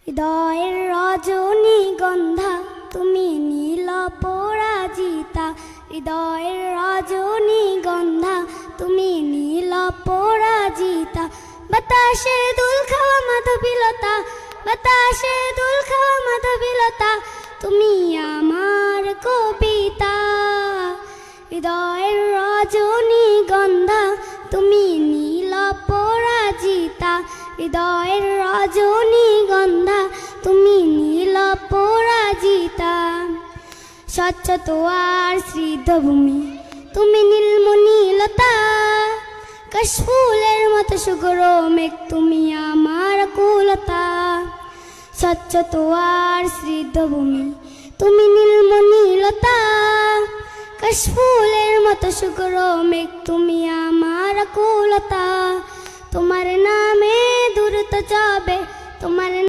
হৃদয়ের রজনীগন্ধা তুমি নীল পরাজিতা, হৃদয়ের রজনীগন্ধা তুমি নীল পরাজিতা। বাতাসে দুল খাওয়া মাধবীলতা, বাতাসে দুল খাওয়া মাধবীলতা, তুমি আমার কবিতা। হৃদয়ের রজনীগন্ধা তুমি নীল পরাজিতা, হৃদয়ের রজনীগন্ধা তুমি নীল পরাজিতা। স্বচ্ছ তোয়ার স্নিগ্ধভূমি তুমি নীলমণিলতা, কাশফুলের মতো সুগর মেঘ তুমি আমার কুলতা। স্বচ্ছ তোয়ার স্নিগ্ধভূমি তুমি নীলমণিলতা, কাশফুলের মতো সুগর মেঘ তুমি আমার কুলতা। তোমার নামে দ্রুত যাবে, তোমার